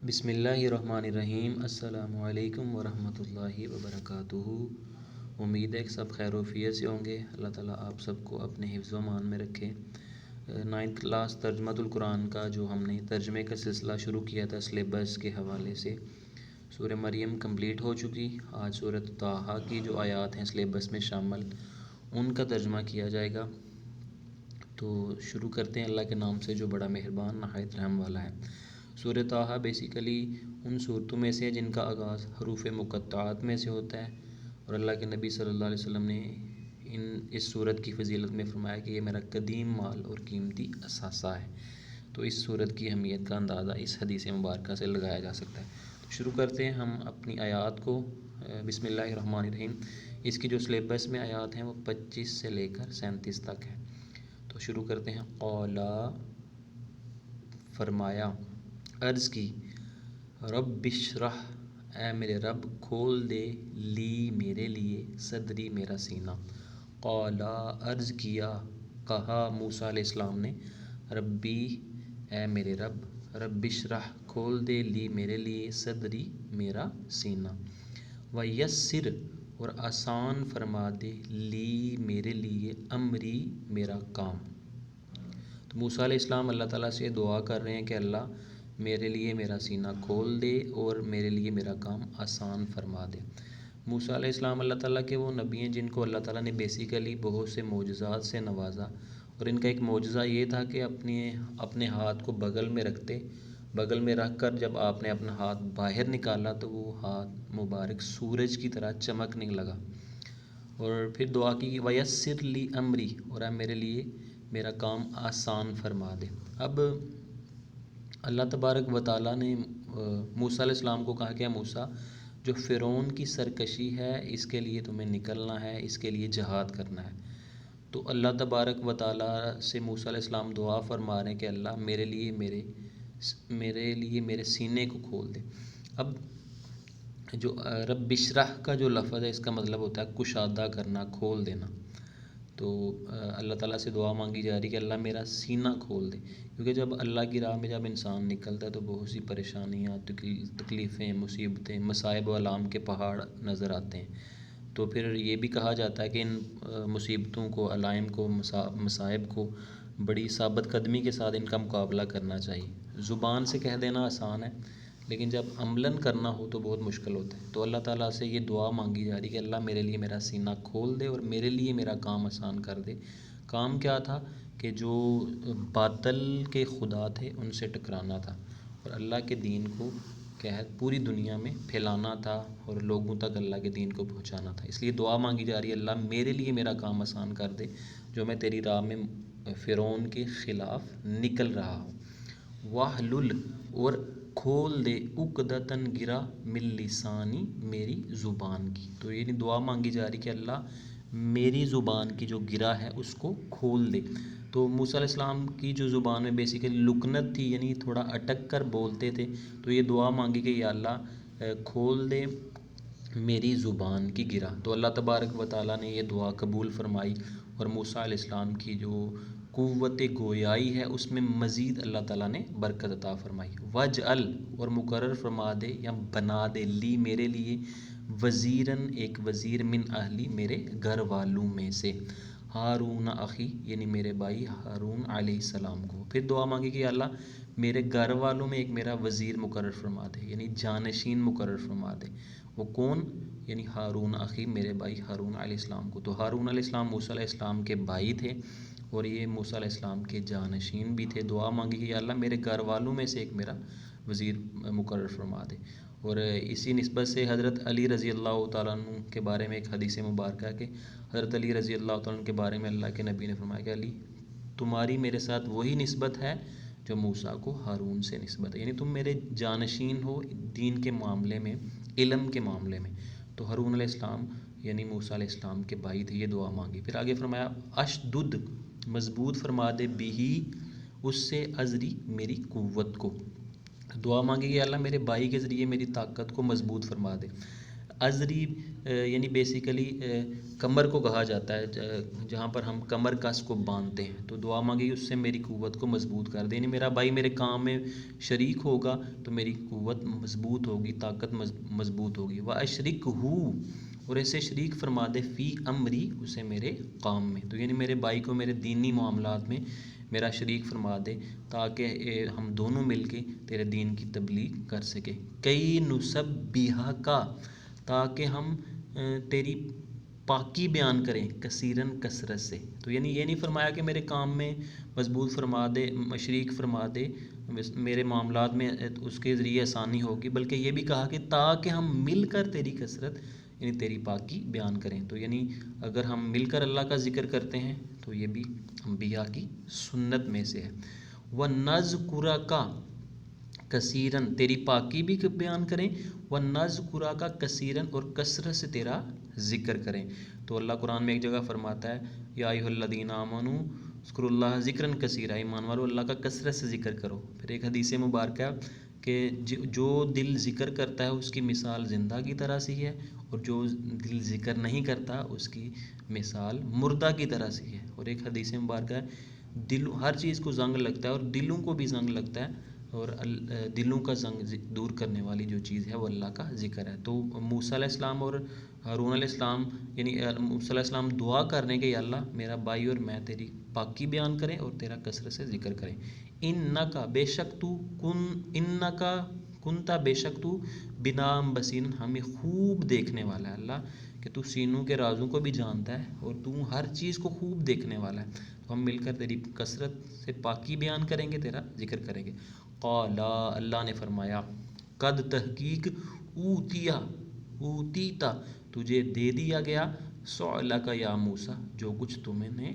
بسم اللہ الرحمن الرحیم۔ السلام علیکم ورحمۃ اللہ وبرکاتہ۔ امید ہے کہ سب خیر و عافیت سے ہوں گے۔ اللہ تعالیٰ آپ سب کو اپنے حفظ و امان میں رکھے۔ 9th کلاس ترجمۃ القرآن کا جو ہم نے ترجمے کا سلسلہ شروع کیا تھا سلیبس کے حوالے سے، سورہ مریم کمپلیٹ ہو چکی۔ آج سورۃ طٰہٰ کی جو آیات ہیں سلیبس میں شامل، ان کا ترجمہ کیا جائے گا۔ تو شروع کرتے ہیں اللہ کے نام سے جو بڑا مہربان نہایت رحم والا ہے۔ سورۃ طٰہٰ بیسیکلی ان صورتوں میں سے ہے جن کا آغاز حروف مقطعات میں سے ہوتا ہے، اور اللہ کے نبی صلی اللہ علیہ وسلم نے اس صورت کی فضیلت میں فرمایا کہ یہ میرا قدیم مال اور قیمتی اثاثہ ہے۔ تو اس صورت کی اہمیت کا اندازہ اس حدیث مبارکہ سے لگایا جا سکتا ہے۔ تو شروع کرتے ہیں ہم اپنی آیات کو۔ بسم اللہ الرحمن الرحیم۔ اس کی جو سلیبس میں آیات ہیں وہ 25 سے لے کر 37 تک ہے۔ تو شروع کرتے ہیں۔ قولا، فرمایا، عرض کی، رب اشرح، اے میرے رب کھول دے، لی میرے لیے، صدری میرا سینہ۔ قولا، عرض کیا، کہا موسیٰ علیہ السلام نے، ربی، اے میرے رب، رب اشرح کھول دے، لی میرے لیے، صدری میرا سینہ، ویسر اور آسان فرما دے، لی میرے لیے، امری میرا کام۔ تو موسیٰ علیہ السلام اللہ تعالیٰ سے دعا کر رہے ہیں کہ اللہ میرے لیے میرا سینہ کھول دے اور میرے لیے میرا کام آسان فرما دے۔ موسیٰ علیہ السلام اللہ تعالیٰ کے وہ نبی ہیں جن کو اللہ تعالیٰ نے بیسیکلی بہت سے معجزات سے نوازا، اور ان کا ایک معجزہ یہ تھا کہ اپنے ہاتھ کو بغل میں رکھتے، بغل میں رکھ کر جب آپ نے اپنا ہاتھ باہر نکالا تو وہ ہاتھ مبارک سورج کی طرح چمکنے لگا، اور پھر دعا کی، ویسر لی امری، اور اب میرے لیے میرا کام آسان فرما دے۔ اب اللہ تبارک و تعالیٰ نے موسیٰ علیہ السلام کو کہا کہ موسیٰ، جو فرعون کی سرکشی ہے اس کے لیے تمہیں نکلنا ہے، اس کے لیے جہاد کرنا ہے۔ تو اللہ تبارک و تعالیٰ سے موسیٰ علیہ السلام دعا فرما رہے ہیں کہ اللہ میرے لیے میرے سینے کو کھول دے۔ اب جو رب اشرح کا جو لفظ ہے اس کا مطلب ہوتا ہے کشادہ کرنا، کھول دینا۔ تو اللہ تعالیٰ سے دعا مانگی جا رہی کہ اللہ میرا سینہ کھول دے، کیونکہ جب اللہ کی راہ میں جب انسان نکلتا ہے تو بہت سی پریشانیاں، تکلیفیں، مصیبتیں، مصائب و آلام کے پہاڑ نظر آتے ہیں۔ تو پھر یہ بھی کہا جاتا ہے کہ ان مصیبتوں کو، علائم کو، مصائب کو بڑی ثابت قدمی کے ساتھ ان کا مقابلہ کرنا چاہیے۔ زبان سے کہہ دینا آسان ہے، لیکن جب عملاً کرنا ہو تو بہت مشکل ہوتا ہے۔ تو اللہ تعالیٰ سے یہ دعا مانگی جا رہی کہ اللہ میرے لیے میرا سینہ کھول دے اور میرے لیے میرا کام آسان کر دے۔ کام کیا تھا کہ جو باطل کے خدا تھے ان سے ٹکرانا تھا، اور اللہ کے دین کو پوری دنیا میں پھیلانا تھا اور لوگوں تک اللہ کے دین کو پہنچانا تھا۔ اس لیے دعا مانگی جا رہی ہے اللہ میرے لیے میرا کام آسان کر دے، جو میں تیری راہ میں فرعون کے خلاف نکل رہا ہوں۔ واحلل، اور کھول دے، عقدۃ گرہ، من لسانی، میری زبان کی۔ تو یہ دعا مانگی جا رہی کہ اللہ میری زبان کی جو گرہ ہے اس کو کھول دے۔ تو موسیٰ علیہ السلام کی جو زبان میں بیسیکلی لکنت تھی، یعنی تھوڑا اٹک کر بولتے تھے، تو یہ دعا مانگی کہ یا اللہ کھول دے میری زبان کی گرہ۔ تو اللہ تبارک و تعالیٰ نے یہ دعا قبول فرمائی، اور موسیٰ علیہ السلام کی جو قوت گویائی ہے اس میں مزید اللہ تعالیٰ نے برکت عطا فرمائی۔ وجعل، اور مقرر فرما دے یا بنا دے، لی میرے لیے، وزیراً ایک وزیر، من اہلی میرے گھر والوں میں سے، ہارون اخی، یعنی میرے بھائی ہارون علیہ السلام کو۔ پھر دعا مانگی کہ اللہ میرے گھر والوں میں ایک میرا وزیر مقرر فرما دے، یعنی جانشین مقرر فرما دے۔ وہ کون؟ یعنی ہارون اخی، میرے بھائی ہارون علیہ السلام کو۔ تو ہارون علیہ السلام موسیٰ علیہ السلام کے بھائی تھے، اور یہ موسیٰ علیہ السلام کے جانشین بھی تھے۔ دعا مانگی کہ اللہ میرے گھر والوں میں سے ایک میرا وزیر مقرر فرما دے۔ اور اسی نسبت سے حضرت علی رضی اللہ تعالیٰ عنہ کے بارے میں ایک حدیث مبارکہ ہے کہ حضرت علی رضی اللہ تعالیٰ عنہ کے بارے میں اللہ کے نبی نے فرمایا کہ علی، تمہاری میرے ساتھ وہی نسبت ہے جو موسیٰ کو ہارون سے نسبت ہے، یعنی تم میرے جانشین ہو دین کے معاملے میں، علم کے معاملے میں۔ تو ہارون علیہ السلام یعنی موسیٰ علیہ السلام کے بھائی تھے، یہ دعا مانگی۔ پھر آگے فرمایا، اشدد، مضبوط فرما دے، بھی، اس سے، ازری، میری قوت کو۔ دعا مانگی کہ اللہ میرے بھائی کے ذریعے میری طاقت کو مضبوط فرما دے۔ ازری یعنی بیسیکلی کمر کو کہا جاتا ہے جہاں پر ہم کمر کس کو باندھتے ہیں. تو دعا مانگی اس سے میری قوت کو مضبوط کر دے. یعنی میرا بھائی میرے کام میں شریک ہوگا تو میری قوت مضبوط ہوگی، طاقت مضبوط ہوگی. واشرک ہو، اور ایسے شریک فرما دے فی امری، اسے میرے کام میں. تو یعنی میرے بھائی کو میرے دینی معاملات میں میرا شریک فرما دے تاکہ ہم دونوں مل کے تیرے دین کی تبلیغ کر سکیں. کئی نسبیہا کا، تاکہ ہم تیری پاکی بیان کریں، کثیرن کثرت سے. تو یعنی یہ نہیں فرمایا کہ میرے کام میں مضبوط فرما دے، شریک فرما دے میرے معاملات میں، اس کے ذریعے آسانی ہوگی، بلکہ یہ بھی کہا کہ تاکہ ہم مل کر تیری کثرت یعنی تیری پاکی بیان کریں. تو یعنی اگر ہم مل کر اللہ کا ذکر کرتے ہیں تو یہ بھی انبیاء کی سنت میں سے ہے. وَنَذْكُرَكَ کثیرن، تیری پاکی بھی بیان کریں. وَنَذْكُرَكَ کثیرن، اور کثرت سے تیرا ذکر کریں. تو اللہ قرآن میں ایک جگہ فرماتا ہے یا ایھا الذین آمنوا اذکروا اللہ ذکرا کثیرا، ایمان والو اللہ کا کثرت سے ذکر کرو. پھر ایک حدیث مبارکہ کہ جو دل ذکر کرتا ہے اس کی مثال زندہ کی طرح سی ہے، اور جو دل ذکر نہیں کرتا اس کی مثال مردہ کی طرح سی ہے. اور ایک حدیث مبارکہ ہے ہر چیز کو زنگ لگتا ہے اور دلوں کو بھی زنگ لگتا ہے، اور دلوں کا زنگ دور کرنے والی جو چیز ہے وہ اللہ کا ذکر ہے. تو موسیٰ علیہ السلام اور ہارون علیہ السلام یعنی موسیٰ علیہ السلام دعا کرنے کہ یا اللہ میرا بھائی اور میں تیری پاکی بیان کریں اور تیرا کثرت سے ذکر کریں. انکا بے شک تو انکا کنتا بے شک تو بنا بصیر، ہمیں خوب دیکھنے والا ہے. اللہ کہ تو سینوں کے رازوں کو بھی جانتا ہے اور تو ہر چیز کو خوب دیکھنے والا ہے. تو ہم مل کر تیری کثرت سے پاکی بیان کریں گے، تیرا ذکر کریں گے. قال، اللہ نے فرمایا قد تحقیق اوتیتا تجھے دے دیا گیا سؤلک یا موسیٰ جو کچھ تمہیں نے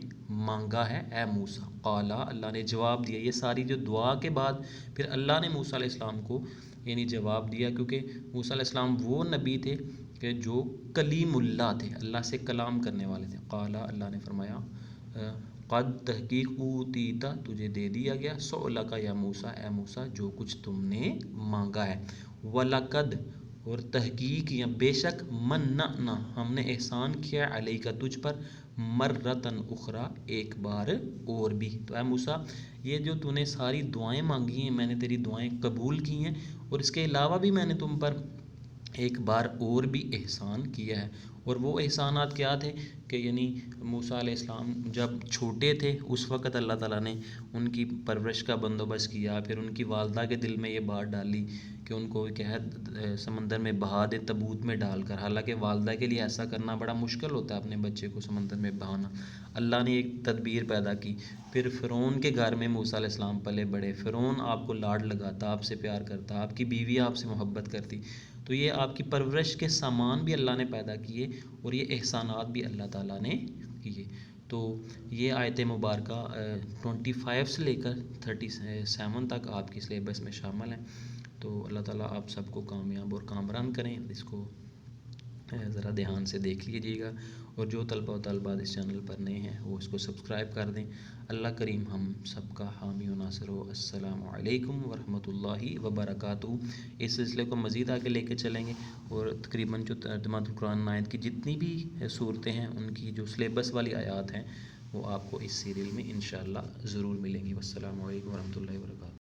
مانگا ہے اے موسیٰ. قال، اللہ نے جواب دیا. یہ ساری جو دعا کے بعد پھر اللہ نے موسیٰ علیہ السلام کو یعنی جواب دیا، کیونکہ موسیٰ علیہ السلام وہ نبی تھے کہ جو کلیم اللہ تھے، اللہ سے کلام کرنے والے تھے. قال، اللہ نے فرمایا قد تحقیق اوتیتا تجھے دے دیا گیا سؤلک یا موسیٰ اے موسیٰ جو کچھ تم نے مانگا ہے. وَلَقَدْ، اور تحقیق یا بے شک مَنَّعْنَا ہم نے احسان کیا علیک تجھ پر مرتن اخری ایک بار اور بھی. تو اے موسیٰ یہ جو تو نے ساری دعائیں مانگی ہیں میں نے تیری دعائیں قبول کی ہیں، اور اس کے علاوہ بھی میں نے تم پر ایک بار اور بھی احسان کیا ہے. اور وہ احسانات کیا تھے کہ یعنی موسیٰ علیہ السلام جب چھوٹے تھے اس وقت اللہ تعالیٰ نے ان کی پرورش کا بندوبست کیا. پھر ان کی والدہ کے دل میں یہ بات ڈالی کہ ان کو کیا ہے سمندر میں بہا دے تابوت میں ڈال کر. حالانکہ والدہ کے لیے ایسا کرنا بڑا مشکل ہوتا ہے اپنے بچے کو سمندر میں بہانا. اللہ نے ایک تدبیر پیدا کی. پھر فرعون کے گھر میں موسیٰ علیہ السلام پلے بڑے. فرعون آپ کو لاڈ لگاتا، آپ سے پیار کرتا، آپ کی بیوی آپ سے محبت کرتی. تو یہ آپ کی پرورش کے سامان بھی اللہ نے پیدا کیے اور یہ احسانات بھی اللہ تعالیٰ نے کیے. تو یہ آیت مبارکہ 25 سے لے کر 37 تک آپ کی سلیبس میں شامل ہیں. تو اللہ تعالیٰ آپ سب کو کامیاب اور کامران کریں. اس کو ذرا دھیان سے دیکھ لیجیے گا، اور جو طلبہ و طالبات اس چینل پر نئے ہیں وہ اس کو سبسکرائب کر دیں. اللہ کریم ہم سب کا حامی و ناصر ہو. السلام علیکم ورحمۃ اللہ وبرکاتہ. اس سلسلے کو مزید آگے لے کے چلیں گے، اور تقریباً جو ترجمہ قرآن آیت کی جتنی بھی صورتیں ہیں ان کی جو سلیبس والی آیات ہیں وہ آپ کو اس سیریل میں انشاءاللہ ضرور ملیں گی. والسلام علیکم ورحمۃ اللہ وبرکاتہ.